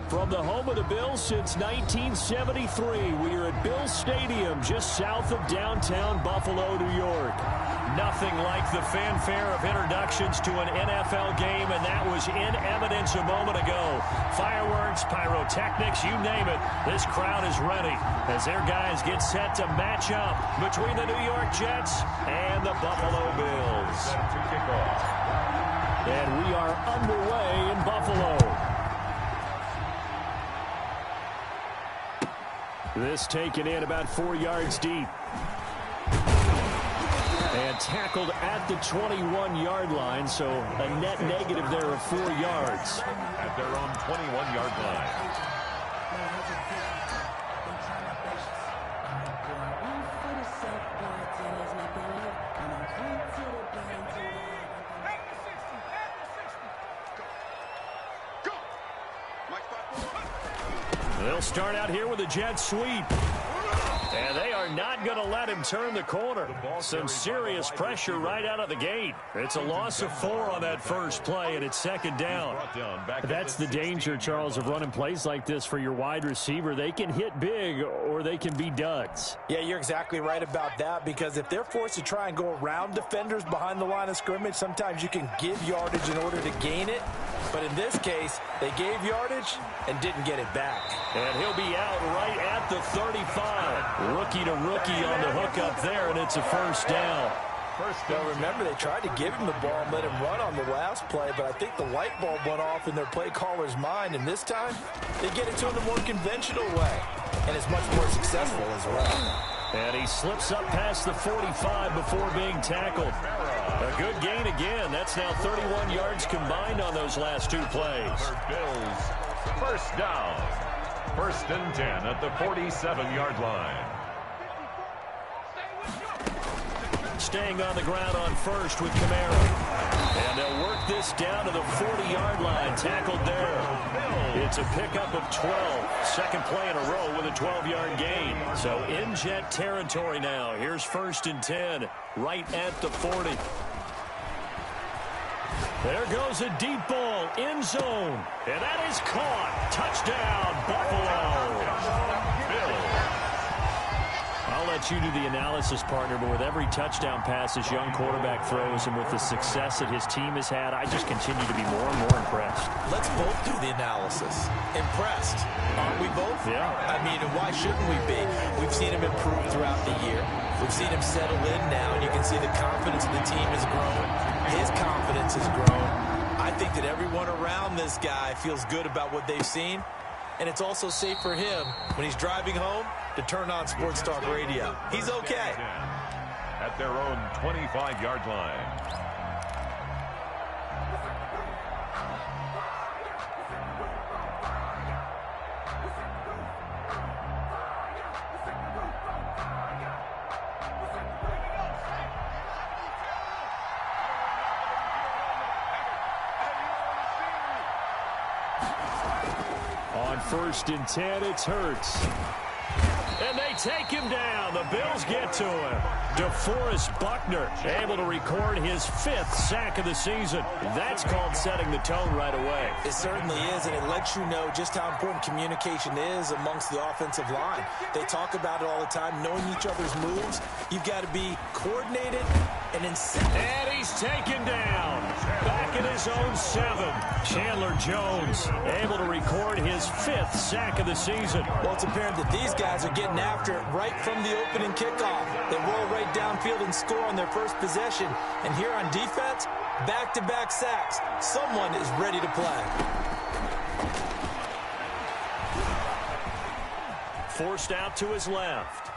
From the home of the Bills since 1973, we are at Bills Stadium just south of downtown Buffalo, New York. Nothing like the fanfare of introductions to an NFL game, and that was in evidence a moment ago. Fireworks, pyrotechnics, you name it. This crowd is ready as their guys get set to match up between the New York Jets and the Buffalo Bills. And we are underway in Buffalo. This taken in about 4 yards deep. And tackled at the 21-yard line, so a net negative there of 4 yards. At their own 21-yard line. They'll start out here with a jet sweep. And they are not going to let him turn the corner. Some serious pressure right out of the gate. It's a loss of 4 on that first play, and it's second down. That's the danger, Charles, of running plays like this for your wide receiver. They can hit big or they can be duds. Yeah, you're exactly right about that, because if they're forced to try and go around defenders behind the line of scrimmage, sometimes you can give yardage in order to gain it. But in this case, they gave yardage and didn't get it back. And he'll be out right at the 35. Rookie to rookie on the hook up there, and it's a first down. Well, remember, they tried to give him the ball and let him run on the last play, but I think the light bulb went off in their play caller's mind, and this time they get it to him the more conventional way, and it's much more successful as well. And he slips up past the 45 before being tackled. A good gain again. That's now 31 yards combined on those last 2 plays. Bills, first down. First and 10 at the 47-yard line. Staying on the ground on first with Kamara. And they'll work this down to the 40-yard line. Tackled there. It's a pickup of 12. Second play in a row with a 12-yard gain. So in Jet territory now. Here's first and 10 right at the 40. There goes a deep ball, end zone. And that is caught. Touchdown, Buffalo. I'll let you do the analysis, partner, but with every touchdown pass this young quarterback throws and with the success that his team has had, I just continue to be more and more impressed. Let's both do the analysis. Impressed. Aren't we both? Yeah. I mean, and why shouldn't we be? We've seen him improve throughout the year. We've seen him settle in now, and you can see the confidence of the team has grown. His confidence has grown. I think that everyone around this guy feels good about what they've seen, and it's also safe for him when he's driving home to turn on Sports Talk Radio. He's okay. At their own 25-yard line. On first and 10, it's Hurts. And they take him down. The Bills get to him. DeForest Buckner able to record his 5th sack of the season. That's called setting the tone right away. It certainly is, and it lets you know just how important communication is amongst the offensive line. They talk about it all the time, knowing each other's moves. You've got to be coordinated and in sync. And he's taken down. Back in his own 7. Chandler Jones able to record his 5th sack of the season. Well, it's apparent that these guys are getting after it right from the opening kickoff. They roll right downfield and score on their first possession. And here on defense, back-to-back sacks. Someone is ready to play. Forced out to his left.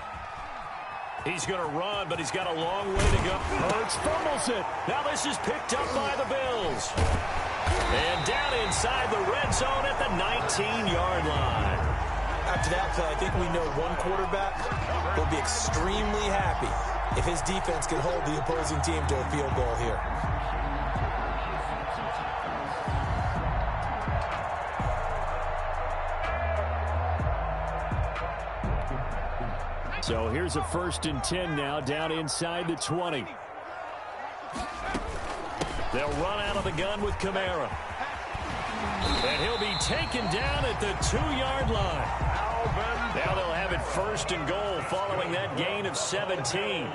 He's going to run, but he's got a long way to go. Hurts fumbles it. Now this is picked up by the Bills. And down inside the red zone at the 19-yard line. After that play, I think we know one quarterback will be extremely happy if his defense can hold the opposing team to a field goal here. So here's a first and 10 now, down inside the 20. They'll run out of the gun with Kamara. And he'll be taken down at the 2-yard line. Now they'll have it first and goal following that gain of 17.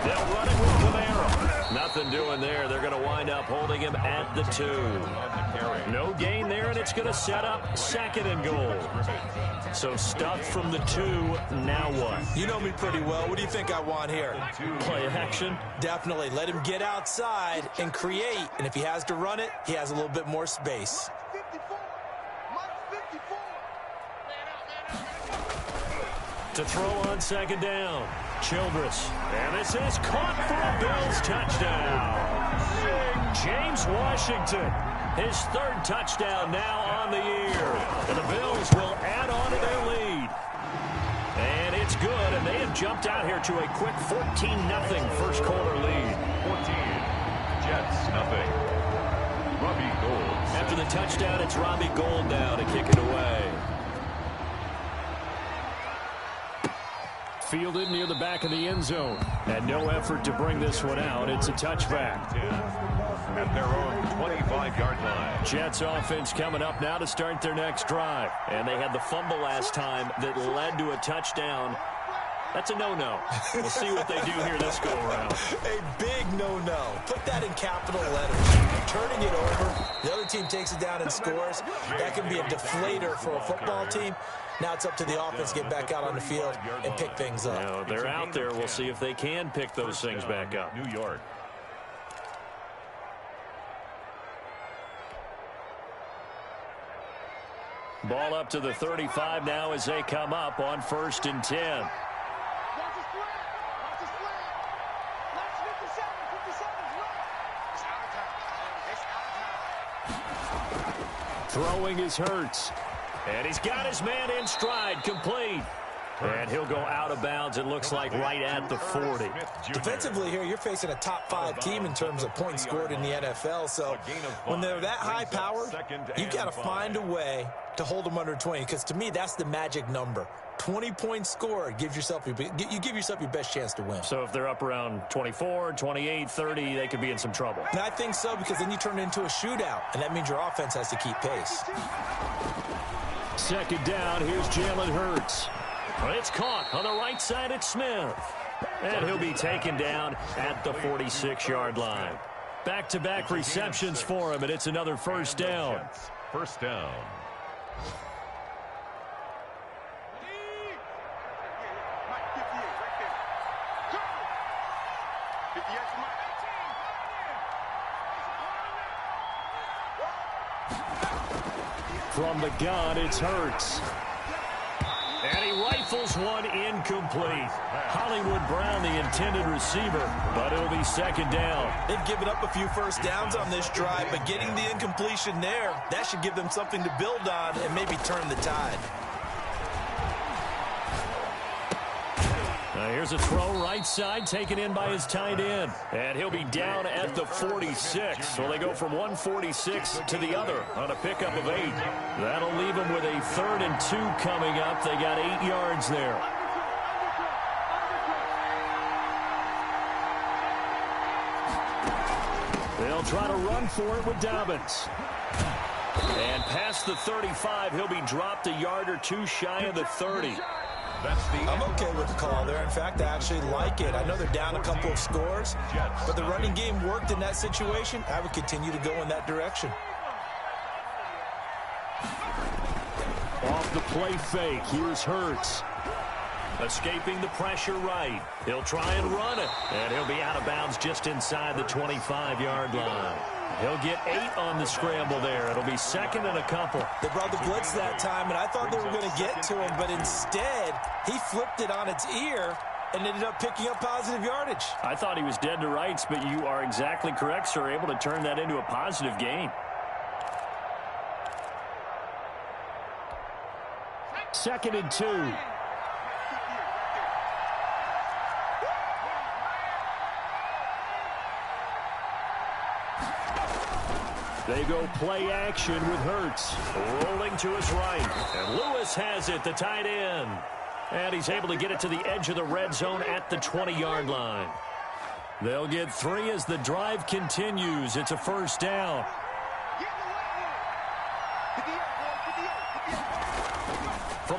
They'll run it with Camara. Nothing doing there. They're going to wind up holding him at the 2. No gain there, and it's going to set up second and goal. So stuffed from the 2. Now what? You know me pretty well. What do you think I want here? Play action? Definitely. Let him get outside and create. And if he has to run it, he has a little bit more space. To throw on second down. Childress. And this is caught for a Bills touchdown. James Washington. His 3rd touchdown now on the year. And the Bills will add on to their lead. And it's good. And they have jumped out here to a quick 14-0 first quarter lead. 14. Jets, nothing. Robbie Gould. After the touchdown, it's Robbie Gould now to kick it away. Fielded near the back of the end zone. And no effort to bring this one out. It's a touchback. At their own 25-yard line. Jets offense coming up now to start their next drive. And they had the fumble last time that led to a touchdown. That's a no-no. We'll see what they do here this go-around. A big no-no. Put that in capital letters. Turning it over. The other team takes it down and scores. That can be a deflator for a football team. Now it's up to the offense to get back out on the field and pick things up. Now, they're out there. We'll see if they can pick those things back up. New York. Ball up to the 35 now as they come up on 1st and 10. Throwing is Hurts. And he's got his man in stride, complete. And he'll go out of bounds, it looks like, right at the 40. Defensively here, you're facing a top-5 team in terms of points scored in the NFL. So when they're that high-powered, you've got to find a way to hold them under 20. Because to me, that's the magic number. 20 points scored gives yourself you give yourself your best chance to win. So if they're up around 24, 28, 30, they could be in some trouble. And I think so, because then you turn it into a shootout, and that means your offense has to keep pace. Second down, here's Jalen Hurts. It's caught on the right side at Smith. And he'll be taken down at the 46-yard line. Back-to-back receptions for him, and it's another first down. First down. From the gun, it's Hurts. And he rifles one incomplete. Hollywood Brown, the intended receiver, but it'll be second down. They've given up a few first downs on this drive, but getting the incompletion there, that should give them something to build on and maybe turn the tide. Here's a throw right side, taken in by his tight end. And he'll be down at the 46. So they go from 146 to the other on a pickup of 8. That'll leave them with a 3rd and 2 coming up. They got 8 yards there. They'll try to run for it with Dobbins. And past the 35, he'll be dropped a yard or 2 shy of the 30. I'm okay with the call there. In fact, I actually like it. I know they're down a couple of scores, but the running game worked in that situation. I would continue to go in that direction. Off the play fake, here's Hurts. Escaping the pressure right. He'll try and run it, and he'll be out of bounds just inside the 25-yard line. He'll get 8 on the scramble there. It'll be second and a couple. They brought the blitz that time, and I thought they were going to get to him, but instead, he flipped it on its ear and ended up picking up positive yardage. I thought he was dead to rights, but you are exactly correct, sir. Able to turn that into a positive gain. Second and 2. They go play action with Hurts. Rolling to his right. And Lewis has it, the tight end. And he's able to get it to the edge of the red zone at the 20-yard line. They'll get 3 as the drive continues. It's a first down.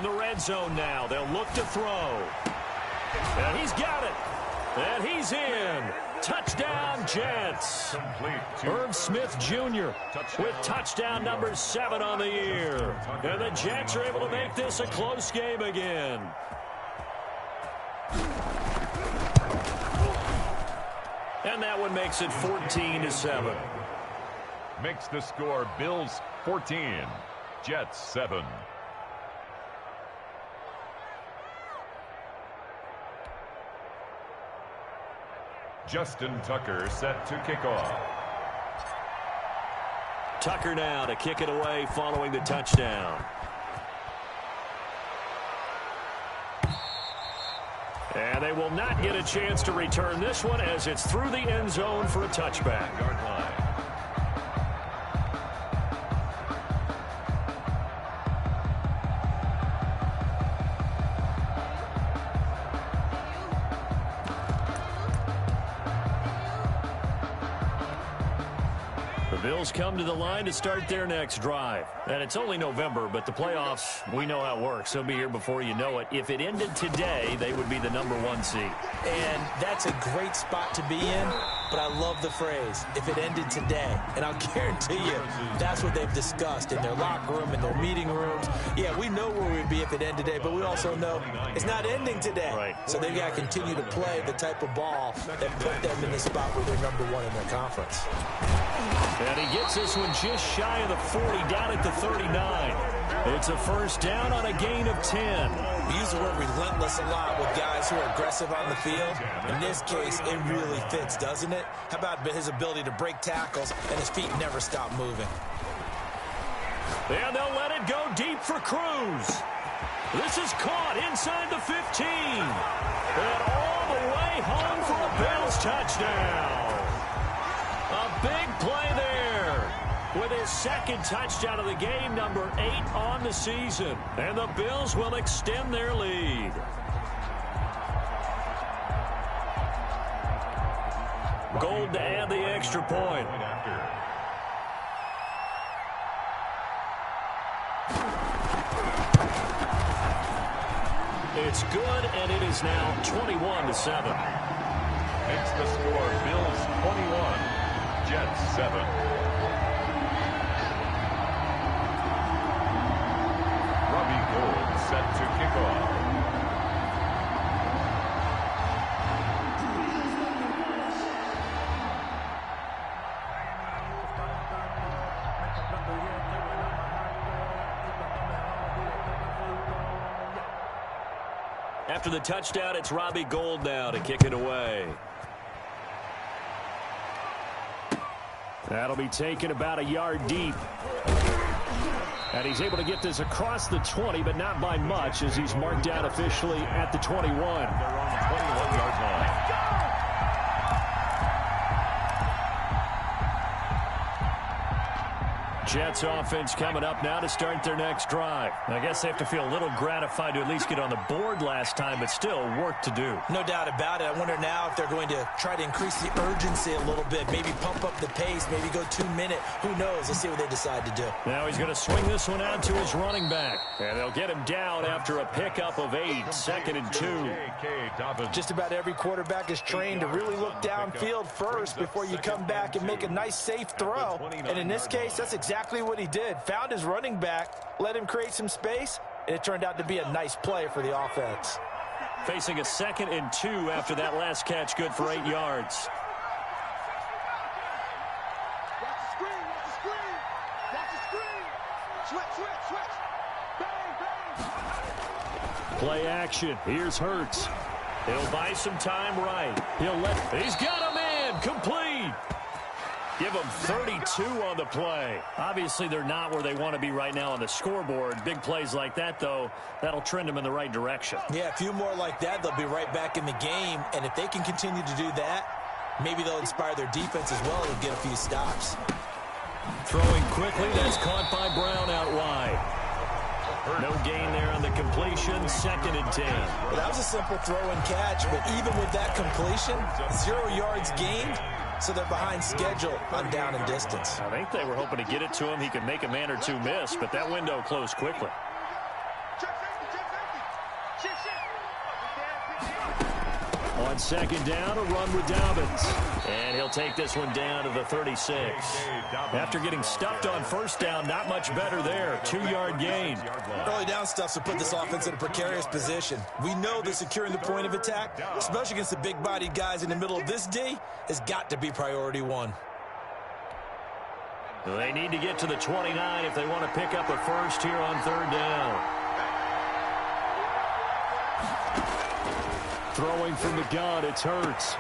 From the red zone now, they'll look to throw. And he's got it. And he's in. Touchdown, Jets. Irv Smith Jr. with touchdown number 7 on the year. And the Jets are able to make this a close game again. And that one makes it 14-7. Makes the score Bills 14, Jets 7. Justin Tucker set to kick off. Tucker now to kick it away following the touchdown. And they will not get a chance to return this one as it's through the end zone for a touchback. Yard line. Bills come to the line to start their next drive. And it's only November, but the playoffs, we know how it works. They'll be here before you know it. If it ended today, they would be the #1 seed. And that's a great spot to be in, but I love the phrase, if it ended today. And I'll guarantee you, that's what they've discussed in their locker room, in their meeting rooms. Yeah, we know where we'd be if it ended today, but we also know it's not ending today. Right. So they've got to continue to play the type of ball that put them in the spot where they're #1 in their conference. And he gets this one just shy of the 40, down at the 39. It's a first down on a gain of 10. We use the word relentless a lot with guys who are aggressive on the field. In this case, it really fits, doesn't it? How about his ability to break tackles and his feet never stop moving? And they'll let it go deep for Cruz. This is caught inside the 15. And all the way home for a Bills touchdown. A big play there with his second touchdown of the game, number 8 on the season. And the Bills will extend their lead. Gold to add the extra point. It's good, and it is now 21-7. Makes the score Bills 21, Jets 7. Robbie Gould set to kick off. After the touchdown, it's Robbie Gould now to kick it away. That'll be taken about a yard deep. And he's able to get this across the 20, but not by much, as he's marked out officially at the 21. They're on the 21-yard line. Jets offense coming up now to start their next drive. I guess they have to feel a little gratified to at least get on the board last time, but still work to do. No doubt about it. I wonder now if they're going to try to increase the urgency a little bit, maybe pump up the pace, maybe go 2-minute. Who knows? Let's see what they decide to do. Now he's going to swing this one out to his running back. And they'll get him down after a pickup of 8, 2nd and 2. Just about every quarterback is trained to really look downfield first before you come back and make a nice, safe throw. And in this case, that's exactly what he did. Found his running back, let him create some space, and it turned out to be a nice play for the offense. Facing a 2nd and 2 after that last catch, good for 8 yards. Play action. Here's Hurts. He'll buy some time right. He's got a man. Complete. Give them 32 on the play. Obviously, they're not where they want to be right now on the scoreboard. Big plays like that, though, that'll trend them in the right direction. Yeah, a few more like that, they'll be right back in the game. And if they can continue to do that, maybe they'll inspire their defense as well and get a few stops. Throwing quickly, that's caught by Brown out wide. No gain there on the completion, 2nd and 10. Well, that was a simple throw and catch, but even with that completion, 0 yards gained. So they're behind schedule on down and distance. I think they were hoping to get it to him. He could make a man or two miss, but that window closed quickly. On second down, a run with Dobbins. And he'll take this one down to the 36. After getting stuffed on first down, not much better there. 2-yard gain. Early down stuff to put this offense in a precarious position. We know that securing the point of attack, especially against the big-bodied guys in the middle of this D, has got to be priority one. They need to get to the 29 if they want to pick up a first here on third down. Throwing from the gun, it's Hurts.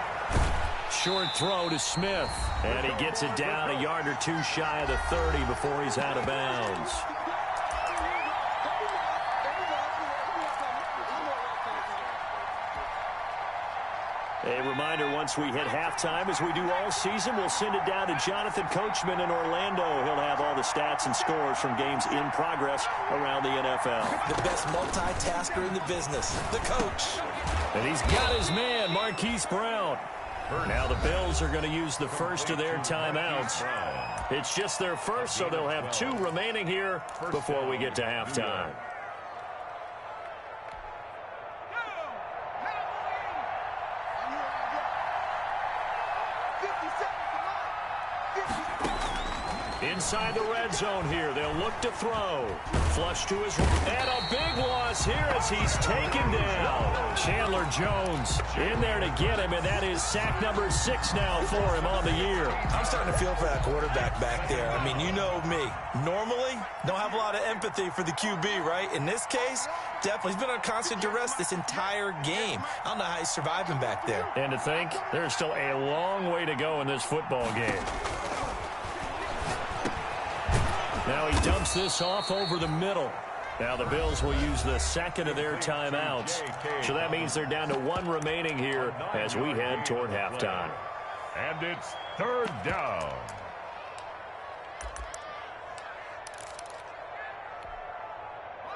Short throw to Smith. And he gets it down a yard or two shy of the 30 before he's out of bounds. A reminder, once we hit halftime, as we do all season, we'll send it down to Jonathan Coachman in Orlando. He'll have all the stats and scores from games in progress around the NFL. The best multitasker in the business, the coach. And he's got his man, Marquise Brown. Now the Bills are going to use the first of their timeouts. It's just their first, so they'll have 2 remaining here before we get to halftime. Inside the red zone here, they'll look to throw. Flush to his right, and a big loss here as he's taken down. Chandler Jones in there to get him, and that is sack number 6 now for him on the year. I'm starting to feel for that quarterback back there. I mean, you know me. Normally, don't have a lot of empathy for the QB, right? In this case, definitely. He's been on constant duress this entire game. I don't know how he's surviving back there. And to think, there's still a long way to go in this football game. Now he dumps this off over the middle. Now the Bills will use the second of their timeouts. So that means they're down to 1 remaining here as we head toward halftime. And it's third down.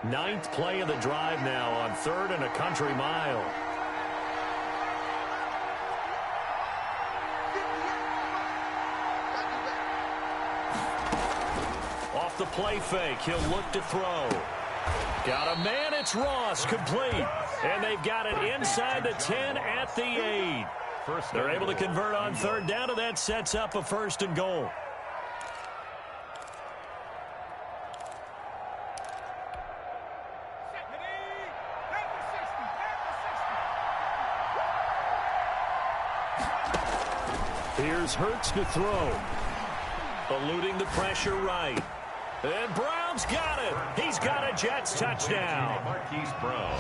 Ninth play of the drive now on 3rd and a country mile. Off the play fake, he'll look to throw. Got a man, it's Ross, complete. And they've got it inside the 10 at the 8. They're able to convert on third down, and that sets up a 1st and goal. Here's Hurts to throw. Eluding the pressure right. And Brown's got it. He's got a Jets touchdown. Marquise Brown.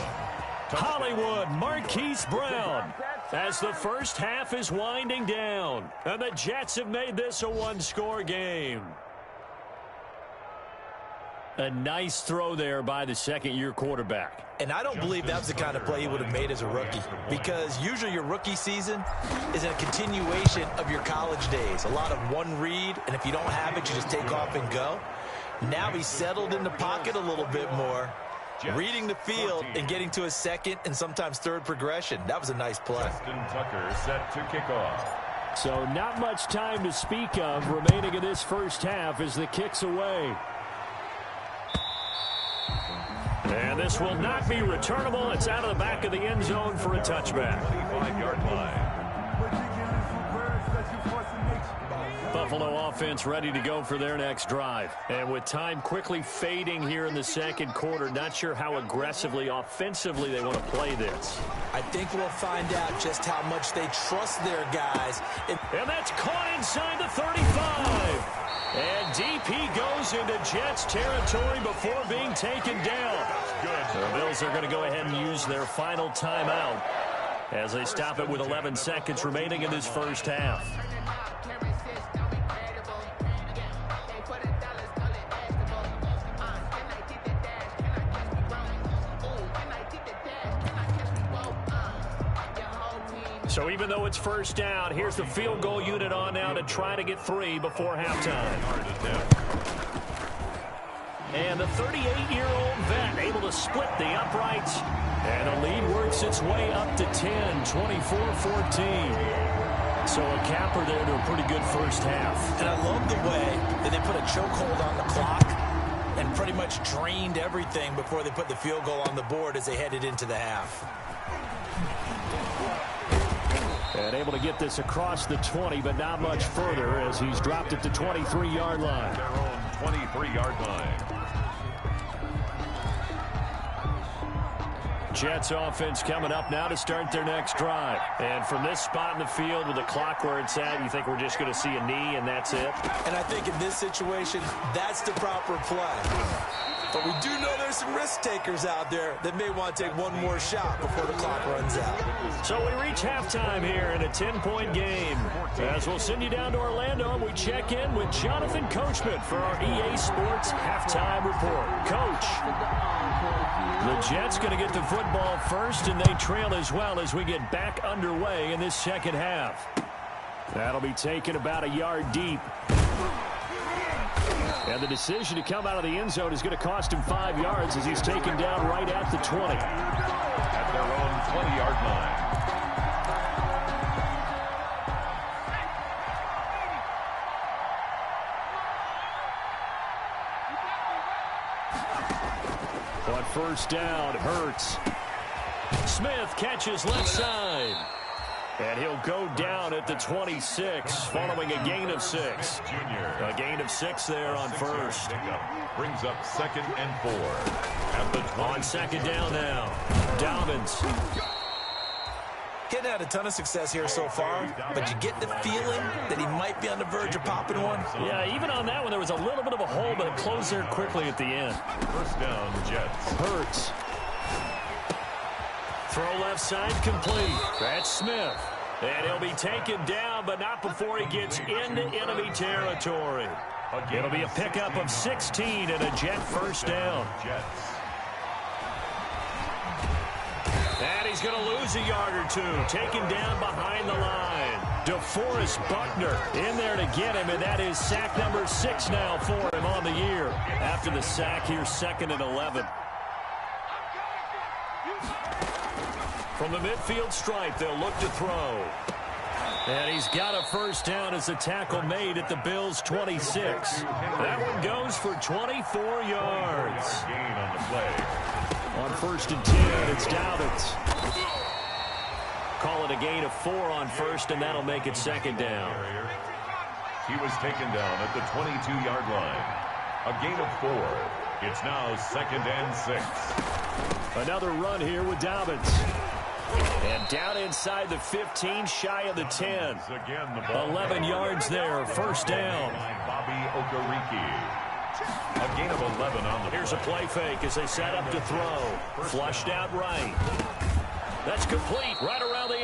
Hollywood, Marquise Brown. As the first half is winding down. And the Jets have made this a 1-score game. A nice throw there by the second-year quarterback. And I don't believe that was the kind of play he would have made as a rookie, because usually your rookie season is a continuation of your college days. A lot of one read, and if you don't have it, you just take off and go. Now he's settled in the pocket a little bit more, reading the field and getting to a second and sometimes third progression. That was a nice play. Justin Tucker set to kick off. So not much time to speak of remaining in this first half as the kick's away. And this will not be returnable. It's out of the back of the end zone for a touchback. 25-yard line. Buffalo offense ready to go for their next drive. And with time quickly fading here in the second quarter, not sure how aggressively, offensively they want to play this. I think we'll find out just how much they trust their guys. And that's caught inside the 35. And DP goes into Jets territory before being taken down. The Bills are going to go ahead and use their final timeout as they stop it with 11 seconds remaining in this first half. So even though it's first down, here's the field goal unit on now to try to get 3 before halftime. And the 38-year-old vet able to split the uprights. And the lead works its way up to 10, 24-14. So a capper there to a pretty good first half. And I love the way that they put a chokehold on the clock and and pretty much drained everything before they put the field goal on the board as they headed into the half. And able to get this across the 20, but not much further as he's dropped it to 23-yard line. Their own 23-yard line. Jets offense coming up now to start their next drive. And from this spot in the field with the clock where it's at, you think we're just going to see a knee and that's it? And I think in this situation, that's the proper play. But we do know there's some risk takers out there that may want to take one more shot before the clock runs out. So we reach halftime here in a 10-point game. As we'll send you down to Orlando and we check in with Jonathan Coachman for our EA Sports Halftime Report. Coach, the Jets going to get the football first, and they trail as well as we get back underway in this second half. That'll be taken about a yard deep. And the decision to come out of the end zone is going to cost him 5 yards as he's taken down right at the 20. At their own 20-yard line. On first down, Hurts. Smith catches left side. And he'll go down at the 26, following a gain of 6. A gain of 6 there on first. Brings up 2nd and 4. At the 20. On second down now, Dobbins. Getting had a ton of success here so far, but you get the feeling that he might be on the verge of popping one. Yeah, even on that one, there was a little bit of a hole, but it closed there quickly at the end. First down, Jets. Hurts. Throw left side complete. That's Smith. And he'll be taken down, but not before he gets into enemy territory. It'll be a pickup of 16 and a Jet first down. And he's going to lose a yard or two. Taken down behind the line. DeForest Buckner in there to get him, and that is sack number 6 now for him on the year. After the sack, here's 2nd and 11. From the midfield stripe, they'll look to throw. And he's got a first down as the tackle made at the Bills' 26. That one goes for 24 yards. Gain on the play. On 1st and 10, it's Dobbins. Call it a gain of 4 on first, and that'll make it 2nd down. He was taken down at the 22-yard line. A gain of 4. It's now 2nd and 6. Another run here with Dobbins. And down inside the 15, shy of the 10. 11 yards there, first down. Bobby Okereke. A gain of 11 on the Here's a play fake as they set up to throw. Flushed out right. That's complete right around the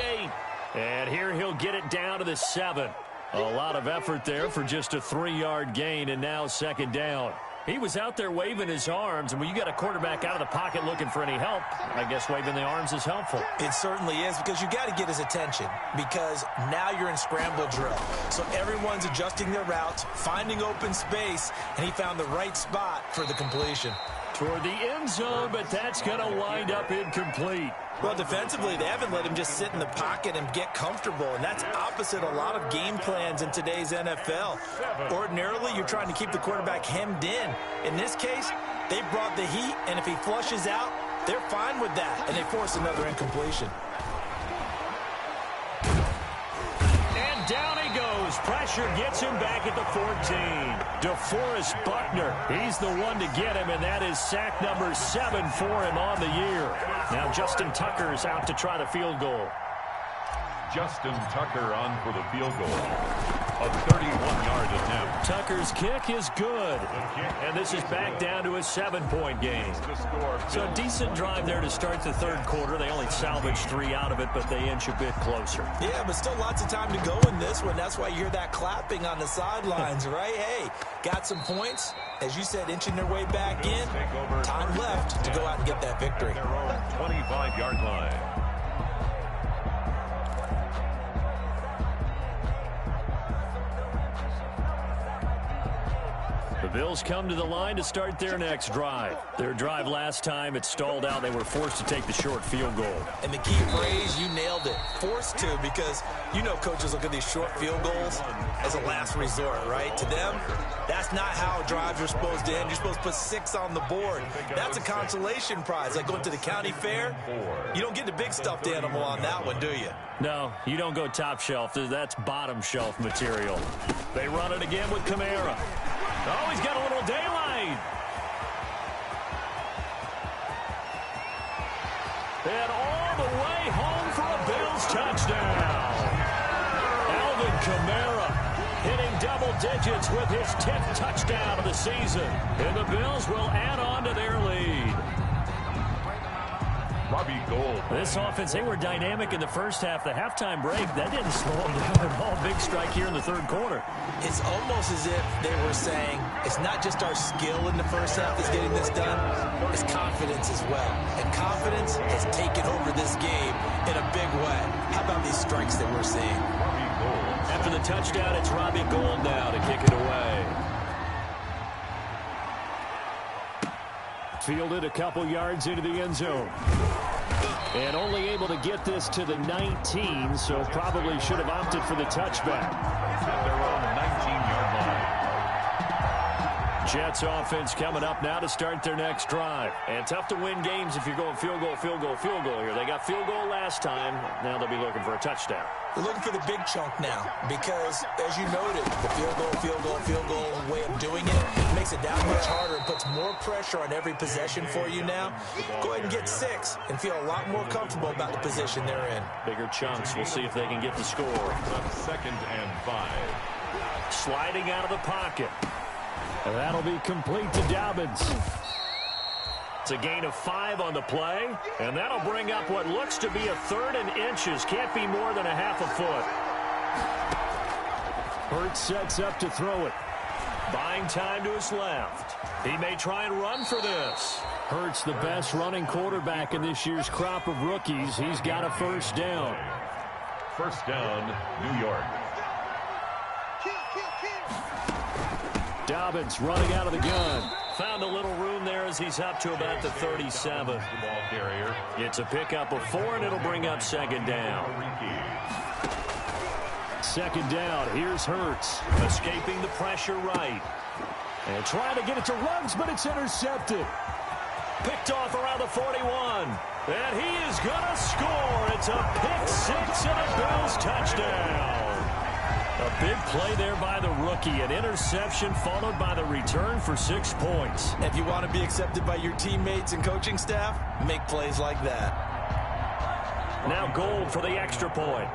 8. And here he'll get it down to the 7. A lot of effort there for just a 3-yard gain, and now 2nd down. He was out there waving his arms, and when you got a quarterback out of the pocket looking for any help, I guess waving the arms is helpful. It certainly is, because you got to get his attention, because now you're in scramble drill. So everyone's adjusting their routes, finding open space, and he found the right spot for the completion. Toward the end zone, but that's going to wind up incomplete. Well, defensively, they haven't let him just sit in the pocket and get comfortable, and that's opposite a lot of game plans in today's NFL. Ordinarily, you're trying to keep the quarterback hemmed in. In this case, they brought the heat, and if he flushes out, they're fine with that, and they force another incompletion. And down he goes. Pressure gets him back at the 14. DeForest Buckner, he's the one to get him, and that is sack number 7 for him on the year. Now Justin Tucker's out to try the field goal. Justin Tucker on for the field goal. A 31-yard attempt. Tucker's kick is good. And this is back down to a 7-point game. So a decent drive there to start the 3rd quarter. They only salvaged 3 out of it, but they inch a bit closer. Yeah, but still lots of time to go in this one. That's why you hear that clapping on the sidelines, right? Hey, got some points. As you said, inching their way back in. Time left to go out and get that victory. Their own 25-yard line. Bills come to the line to start their next drive. Their drive last time, it stalled out. They were forced to take the short field goal. And the key phrase, you nailed it, forced to, because you know coaches look at these short field goals as a last resort, right? To them, that's not how drives are supposed to end. You're supposed to put 6 on the board. That's a consolation prize. Like going to the county fair, you don't get the big stuffed animal on that one, do you? No, you don't go top shelf. That's bottom shelf material. They run it again with Kamara. Oh, he's got a little daylight. And all the way home for a Bills touchdown. Alvin Kamara hitting double digits with his 10th touchdown of the season. And the Bills will add on to their lead. Robbie Gould. This offense, they were dynamic in the first half. The halftime break, that didn't slow them down at all. Big strike here in the third quarter. It's almost as if they were saying, it's not just our skill in the first half that's getting this done, it's confidence as well. And confidence has taken over this game in a big way. How about these strikes that we're seeing? Robbie Gould. After the touchdown, it's Robbie Gould now to kick it away. Fielded a couple yards into the end zone. And only able to get this to the 19, so probably should have opted for the touchback. At their own 19-yard line. Jets offense coming up now to start their next drive. And tough to win games if you're going field goal, field goal, field goal here. They got field goal last time. Now they'll be looking for a touchdown. They're looking for the big chunk now because, as you noted, the field goal way of doing it makes it that much harder and puts more pressure on every possession for you now. Go ahead and get 6 and feel a lot more comfortable about the position they're in. Bigger chunks. We'll see if they can get the score. 2nd and 5. Sliding out of the pocket. And that'll be complete to Dobbins. It's a gain of 5 on the play, and that'll bring up what looks to be a 3rd and inches. Can't be more than a half a foot. Hurts sets up to throw it. Buying time to his left. He may try and run for this. Hurts the best running quarterback in this year's crop of rookies. He's got a first down. First down, New York. Dobbins running out of the gun. Found a little room there as he's up to about the 37. The ball carrier. It's a pickup of 4, and it'll bring up 2nd down. 2nd down. Here's Hurts. Escaping the pressure right. And trying to get it to Ruggs, but it's intercepted. Picked off around the 41. And he is going to score. It's a pick 6 and a Bills touchdown. A big play there by the rookie. An interception followed by the return for 6 points. If you want to be accepted by your teammates and coaching staff, make plays like that. Now Gould for the extra point.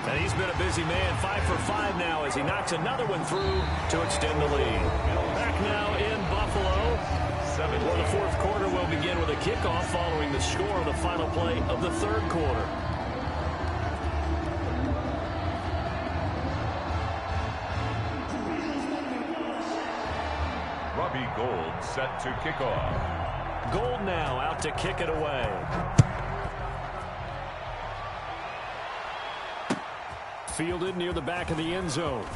And he's been a busy man. 5 for 5 now as he knocks another one through to extend the lead. Back now in Buffalo. Well, the fourth quarter will begin with a kickoff following the score of the final play of the third quarter. Robbie Gould set to kick off. Gould now out to kick it away. Fielded near the back of the end zone.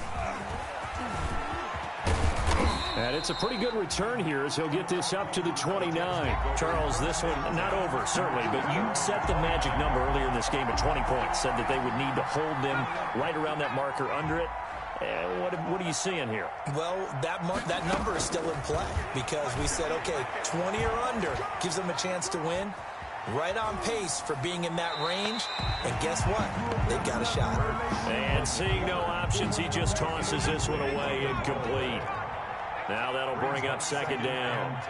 And it's a pretty good return here as he'll get this up to the 29. Charles, this one not over, certainly, but you set the magic number earlier in this game at 20 points. Said that they would need to hold them right around that marker under it. What are you seeing here? Well, that number is still in play because we said, okay, 20 or under gives them a chance to win. Right on pace for being in that range. And guess what? They've got a shot. And seeing no options, he just tosses this one away incomplete. Now that'll bring up 2nd down.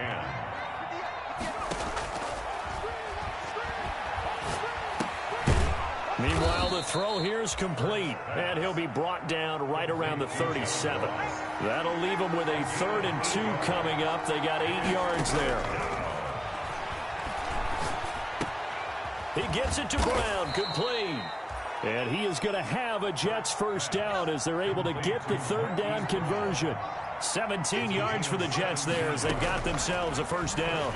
10. Meanwhile, the throw here is complete, and he'll be brought down right around the 37. That'll leave him with a 3rd and 2 coming up. They got 8 yards there. He gets it to Brown, complete. And he is going to have a Jets first down as they're able to get the 3rd down conversion. 17 yards for the Jets there as they've got themselves a first down.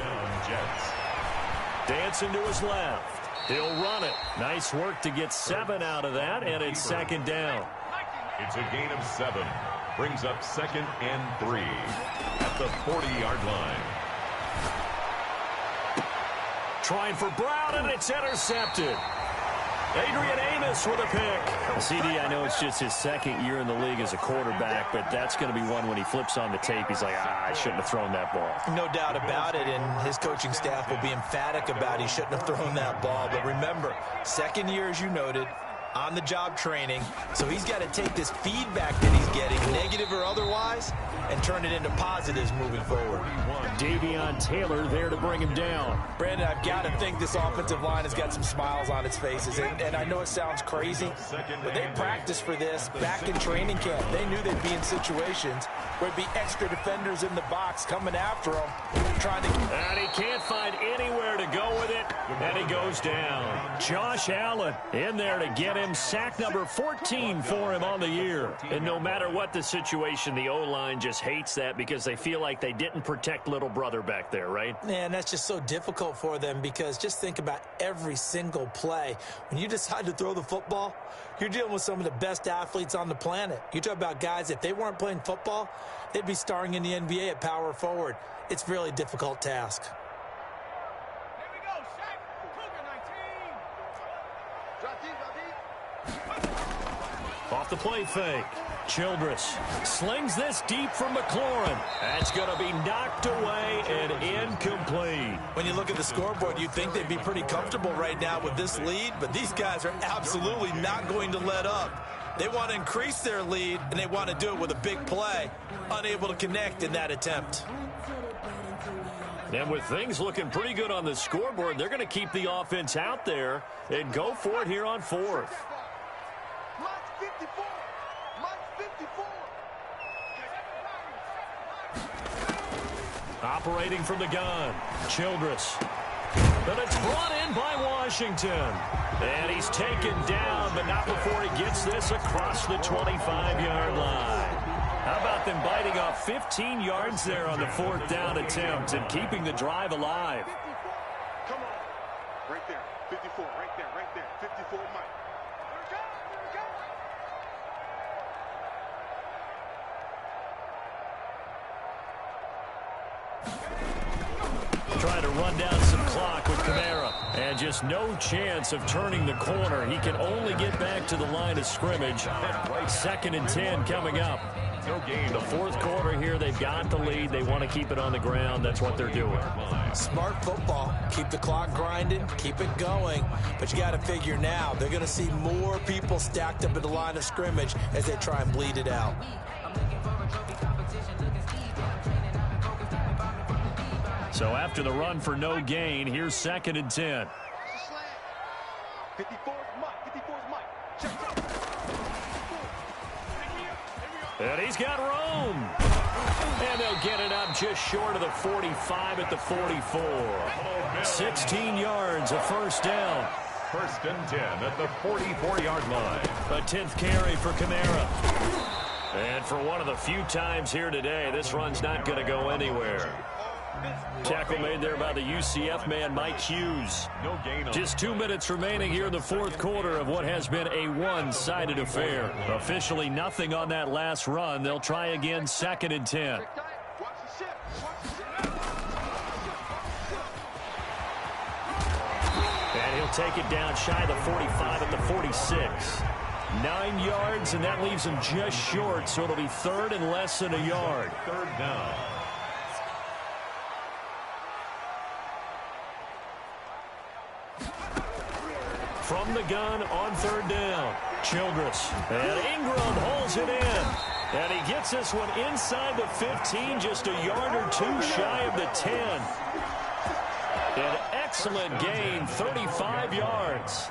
Dancing to his left. He'll run it. Nice work to get 7 out of that, and it's 2nd down. It's a gain of 7. Brings up 2nd and 3 at the 40-yard line. Trying for Brown, and it's intercepted. Adrian Amos with a pick. CD, I know it's just his 2nd year in the league as a quarterback, but that's going to be one when he flips on the tape, he's like, I shouldn't have thrown that ball. No doubt about it, and his coaching staff will be emphatic about he shouldn't have thrown that ball. But remember, 2nd year, as you noted, on-the-job training, so he's got to take this feedback that he's getting, negative or otherwise, and turn it into positives moving forward. Davion Taylor there to bring him down. Brandon, I've got to think this offensive line has got some smiles on its faces, and I know it sounds crazy, but they practiced for this back in training camp. They knew they'd be in situations where it'd be extra defenders in the box coming after him, trying to... And he can't find anywhere to go with it, and he goes down. Josh Allen in there to get him. Sack number 14 for him on the year. And no matter what the situation, the O-line just hates that because they feel like they didn't protect little brother back there, right? Man, that's just so difficult for them because just think about every single play. When you decide to throw the football, you're dealing with some of the best athletes on the planet. You talk about guys, if they weren't playing football, they'd be starring in the NBA at power forward. It's a really difficult task. Off the play fake. Childress slings this deep from McLaurin. That's going to be knocked away and incomplete. When you look at the scoreboard, you'd think they'd be pretty comfortable right now with this lead, but these guys are absolutely not going to let up. They want to increase their lead, and they want to do it with a big play. Unable to connect in that attempt. And with things looking pretty good on the scoreboard, they're going to keep the offense out there and go for it here on 4th. Operating from the gun, Childress. But it's brought in by Washington. And he's taken down, but not before he gets this across the 25-yard line. How about them biting off 15 yards there on the 4th down attempt and keeping the drive alive? Come on. Right there. 54. Right there. Right there. 54, Mike. Trying to run down some clock with Kamara. And just no chance of turning the corner. He can only get back to the line of scrimmage. 2nd and 10 coming up. No gain. The 4th quarter here, they've got the lead. They want to keep it on the ground. That's what they're doing. Smart football. Keep the clock grinding. Keep it going. But you got to figure now, they're going to see more people stacked up at the line of scrimmage as they try and bleed it out. So after the run for no gain, here's 2nd and 10. 54 Mike. And he's got room. And they'll get it up just short of the 45 at the 44. 16 yards, a 1st down. 1st and 10 at the 44-yard line. A 10th carry for Kamara. And for one of the few times here today, this run's not going to go anywhere. Tackle made there by the UCF man, Mike Hughes. No gain on. Just 2 minutes remaining here in the 4th quarter of what has been a one-sided affair. Officially nothing on that last run. They'll try again, 2nd and 10. And he'll take it down shy of the 45 at the 46. 9 yards, and that leaves him just short, so it'll be 3rd and less than a yard. 3rd down. From the gun on 3rd down, Childress. And Ingram holds it in. And he gets this one inside the 15, just a yard or 2 shy of the 10. An excellent gain, 35 yards.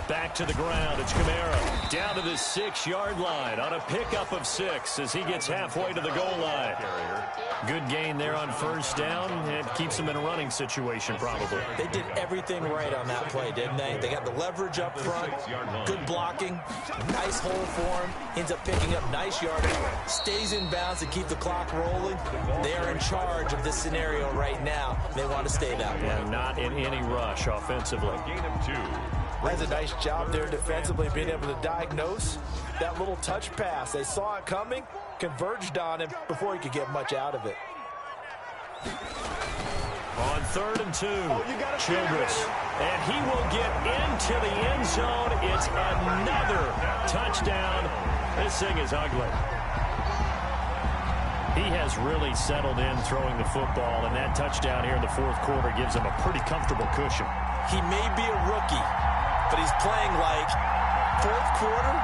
Back to the ground, it's Kamara. Down to the 6-yard line on a pickup of 6 as he gets halfway to the goal line. Good gain there on 1st down. It keeps him in a running situation, probably. They did everything right on that play, didn't they? They got the leverage up front, good blocking, nice hole for him. Ends up picking up nice yardage, stays in bounds to keep the clock rolling. They are in charge of this scenario right now. They want to stay that way. And not in any rush offensively. Gain of 2. That's a nice job there defensively, being able to diagnose that little touch pass. They saw it coming, converged on him before he could get much out of it. On 3rd and 2, Childress. And he will get into the end zone. It's another touchdown. This thing is ugly. He has really settled in throwing the football, and that touchdown here in the 4th quarter gives him a pretty comfortable cushion. He may be a rookie, but he's playing like 4th quarter,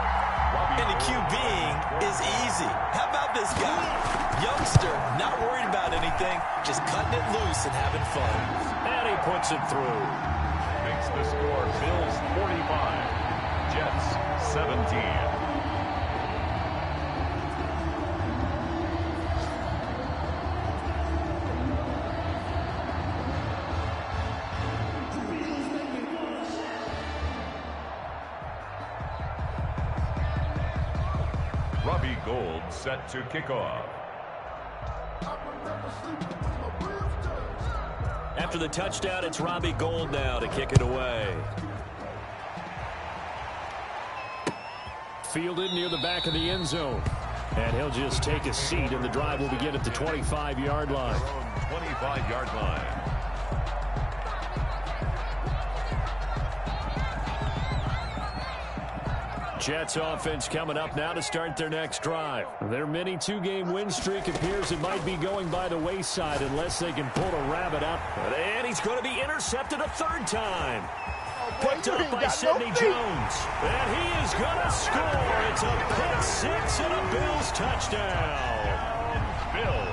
and the QBing is easy. How about this guy? Youngster, not worried about anything, just cutting it loose and having fun. And he puts it through. Makes the score Bills 45, Jets 17. Robbie Gould set to kick off. After the touchdown, it's Robbie Gould now to kick it away. Fielded near the back of the end zone. And he'll just take a seat, and the drive will begin at the 25-yard line. 25-yard line. Jets offense coming up now to start their next drive. Their mini 2-game win streak appears it might be going by the wayside unless they can pull a rabbit out. And he's going to be intercepted a 3rd time. Picked up by Sidney Jones. And he is going to score. It's a pick 6 and a Bills touchdown. Bills.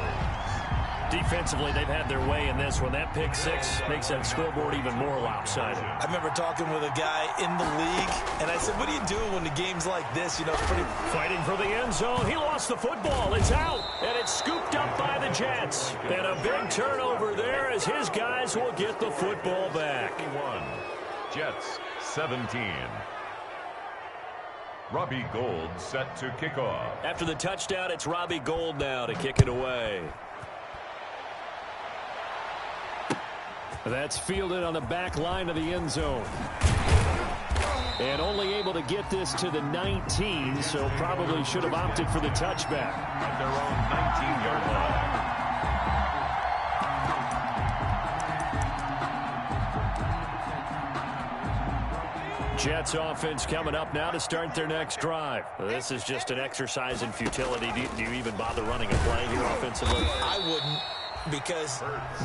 Defensively, they've had their way in this one. That pick 6 makes that scoreboard even more lopsided. I remember talking with a guy in the league, and I said, what are you doing when the game's like this? You know, it's pretty... Fighting for the end zone. He lost the football. It's out, and it's scooped up by the Jets. And a big turnover there as his guys will get the football back. 51, Jets 17. Robbie Gould set to kick off. After the touchdown, it's Robbie Gould now to kick it away. That's fielded on the back line of the end zone. And only able to get this to the 19, so probably should have opted for the touchback. At their own 19-yard line. Jets offense coming up now to start their next drive. This is just an exercise in futility. Do you even bother running a play here offensively? I wouldn't, because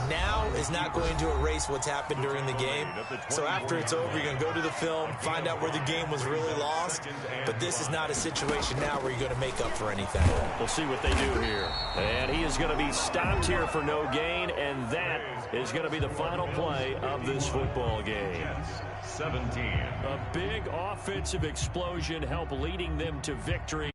now is not going to erase what's happened during the game. So after it's over, you're going to go to the film, find out where the game was really lost. But this is not a situation now where you're going to make up for anything. We'll see what they do here. And he is going to be stopped here for no gain, and that is going to be the final play of this football game. 17. A big offensive explosion helped leading them to victory.